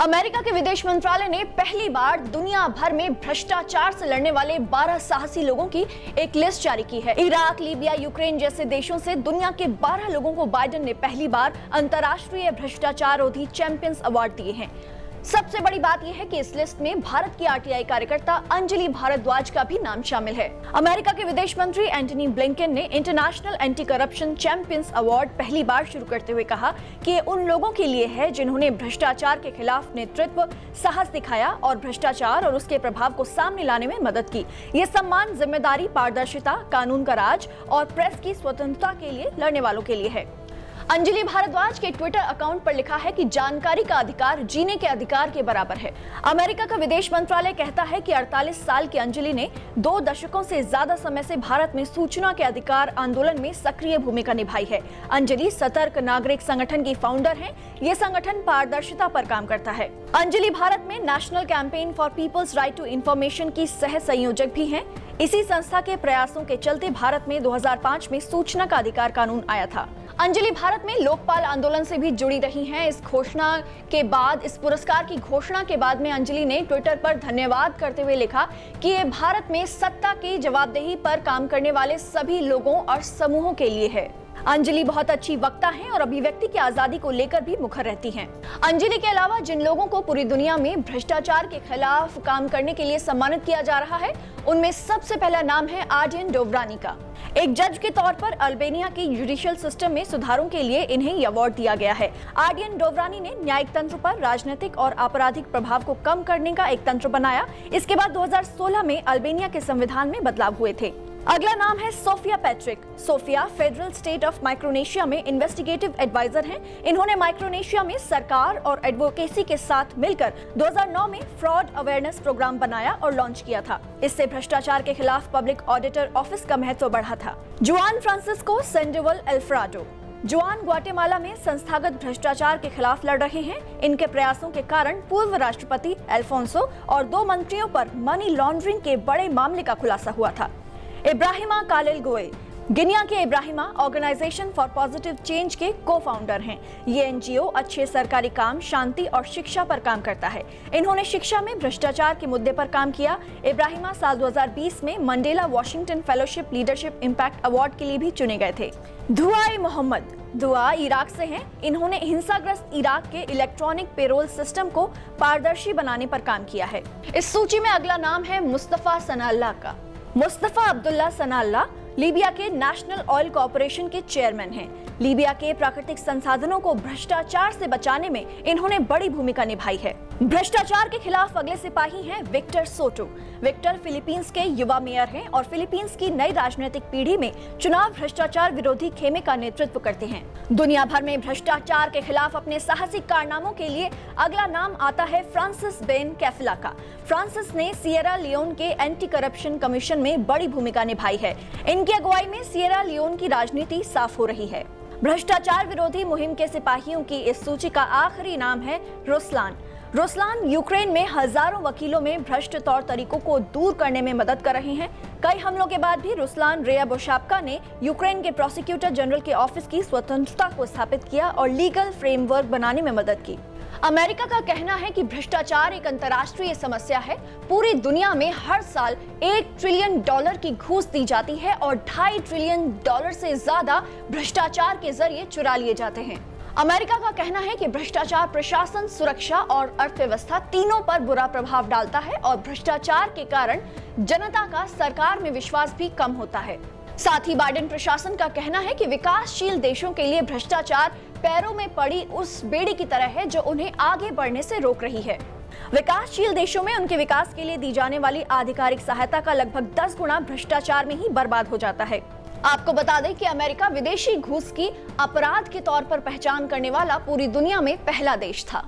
America के विदेश मंत्रालय ने पहली बार दुनिया भर में भ्रष्टाचार से लड़ने वाले 12 साहसी लोगों की एक लिस्ट जारी की है। इराक, लीबिया, यूक्रेन जैसे देशों से दुनिया के 12 लोगों को बाइडेन ने पहली बार अंतर्राष्ट्रीय भ्रष्टाचार रोधी चैंपियंस अवार्ड दिए हैं। सबसे बड़ी बात यह है कि इस लिस्ट में भारत की आरटीआई कार्यकर्ता अंजलि भारद्वाज का भी नाम शामिल है। अमेरिका के विदेश मंत्री एंटनी ब्लिंकन ने international anti corruption champions award पहली बार शुरू करते हुए कहा कि ये उन लोगों के लिए है जिन्होंने भ्रष्टाचार के खिलाफ नेतृत्व, साहस दिखाया और भ्रष्टाचार और उसके प्रभाव को सामने लाने में मदद की। ये सम्मान जिम्मेदारी, पारदर्शिता, कानून का राज और प्रेस की स्वतंत्रता के लिए लड़ने वालों के लिए है। अंजलि भारद्वाज के ट्विटर अकाउंट पर लिखा है कि जानकारी का अधिकार जीने के अधिकार के बराबर है। अमेरिका का विदेश मंत्रालय कहता है कि 48 साल की अंजलि ने 2 दशकों से ज्यादा समय से भारत में सूचना के अधिकार आंदोलन में सक्रिय भूमिका निभाई है। अंजलि सतर्क नागरिक संगठन की फाउंडर हैं। ये संगठन पारदर्शिता पर काम करता है। अंजलि भारत में national campaign for people's right to information की सह संयोजक भी हैं। इसी संस्था के प्रयासों के चलते भारत में 2005 में सूचना का अधिकार कानून आया था। अंजलि भारत में लोकपाल आंदोलन से भी जुड़ी रही हैं। इस पुरस्कार की घोषणा के बाद में अंजलि ने ट्विटर पर धन्यवाद करते हुए लिखा कि ये भारत में सत्ता की जवाबदेही पर काम करने वाले सभी लोगों और समूहों के लिए है। अंजलि बहुत अच्छी वक्ता हैं और अभिव्यक्ति की आजादी को लेकर भी मुखर रहती हैं। अंजलि के अलावा जिन लोगों को पूरी दुनिया में भ्रष्टाचार के खिलाफ काम करने के लिए सम्मानित किया जा रहा है, उनमें सबसे पहला नाम है आर्डियन डोवरानी का। एक जज के तौर पर अल्बानिया के जुडिशियल सिस्टम में सुधारों के लिए इन्हें ये अवार्ड दिया गया है। आर्डियन डोवरानी ने न्यायिक तंत्र पर राजनीतिक और आपराधिक प्रभाव को कम करने का एक तंत्र बनाया। इसके बाद 2016 में अल्बानिया के संविधान में बदलाव हुए थे। अगला नाम है Sofia Patrick. Sofia federal state of Micronesia में इन्वेस्टिगेटिव एडवाइजर हैं। इन्होंने माइक्रोनेशिया में सरकार और एडवोकेसी के साथ मिलकर 2009 में फ्रॉड अवेयरनेस प्रोग्राम बनाया और लॉन्च किया था। इससे भ्रष्टाचार के खिलाफ पब्लिक ऑडिटर ऑफिस का महत्व बढ़ा था। जुआन फ्रांसिस्को सेंडोवल एल्फ्राडो। जुआन ग्वाटेमाला में संस्थागत भ्रष्टाचार के खिलाफ लड़ रहे हैं। इनके प्रयासों के कारण पूर्व राष्ट्रपति अल्फोंसो और 2 मंत्रियों पर मनी लॉन्ड्रिंग के बड़े मामले का खुलासा हुआ था। इब्राहिमा कालिल गोयल गिनिया के Ibrahima organization for positive change के को-फाउंडर हैं। ये एनजीओ अच्छे सरकारी काम, शांति और शिक्षा पर काम करता है। इन्होंने शिक्षा में भ्रष्टाचार के मुद्दे पर काम किया। इब्राहिमा साल 2020 में Mandela Washington fellowship leadership impact award के लिए भी चुने गए थे। दुआ मोहम्मद। दुआ इराक से हैं। इन्होंने हिंसाग्रस्त इराक के इलेक्ट्रॉनिक पेरोल सिस्टम को पारदर्शी बनाने पर काम किया है। इस सूची में अगला नाम है मुस्तफा सनाअल्लाह का। मुस्तफा अब्दुल्ला सनाअल्लाह लीबिया के नेशनल ऑयल कॉर्पोरेशन के चेयरमैन हैं। लीबिया के प्राकृतिक संसाधनों को भ्रष्टाचार से बचाने में इन्होंने बड़ी भूमिका निभाई है। भ्रष्टाचार के खिलाफ अगले सिपाही हैं विक्टर सोटो। विक्टर फिलीपींस के युवा मेयर हैं और फिलीपींस की नई राजनीतिक पीढ़ी में चुनाव भ्रष्टाचार विरोधी खेमे का नेतृत्व करते हैं। दुनिया भर में भ्रष्टाचार के खिलाफ अपने साहसिक कारनामों के लिए अगला नाम आता है फ्रांसिस बेन कैफला का। फ्रांसिस ने सिएरा लियोन के एंटी करप्शन कमीशन में बड़ी भूमिका निभाई है। इनकी अगुवाई में सिएरा लियोन की राजनीति साफ हो रही है। भ्रष्टाचार विरोधी मुहिम के सिपाहियों की इस सूची का आखिरी नाम है रुस्लान। रुस्लान यूक्रेन में हजारों वकीलों में भ्रष्ट तौर तरीकों को दूर करने में मदद कर रहे हैं। कई हमलों के बाद भी रुस्लान रेयाबोशाप्का ने यूक्रेन के प्रोसिक्यूटर जनरल के ऑफिस की स्वतंत्रता को स्थापित किया और लीगल फ्रेमवर्क बनाने में मदद की। अमेरिका का कहना है कि भ्रष्टाचार एक अंतर्राष्ट्रीय समस्या है। पूरी दुनिया में हर साल $1 ट्रिलियन की घूस दी जाती है और $2.5 ट्रिलियन से ज्यादा भ्रष्टाचार के जरिए चुरा लिए जाते हैं। अमेरिका का कहना है कि भ्रष्टाचार प्रशासन, सुरक्षा और अर्थव्यवस्था तीनों पर बुरा प्रभाव डालता है और भ्रष्टाचार के कारण जनता का सरकार में विश्वास भी कम होता है। साथ ही बाइडेन प्रशासन का कहना है कि विकासशील देशों के लिए भ्रष्टाचार पैरों में पड़ी उस बेड़ी की तरह है जो उन्हें आगे बढ़ने से रोक रही है। विकासशील देशों में उनके विकास के लिए दी जाने वाली आधिकारिक सहायता का लगभग 10 गुना भ्रष्टाचार में ही बर्बाद हो जाता है। आपको बता दें कि अमेरिका विदेशी घूस की अपराध के तौर पर पहचान करने वाला पूरी दुनिया में पहला देश था।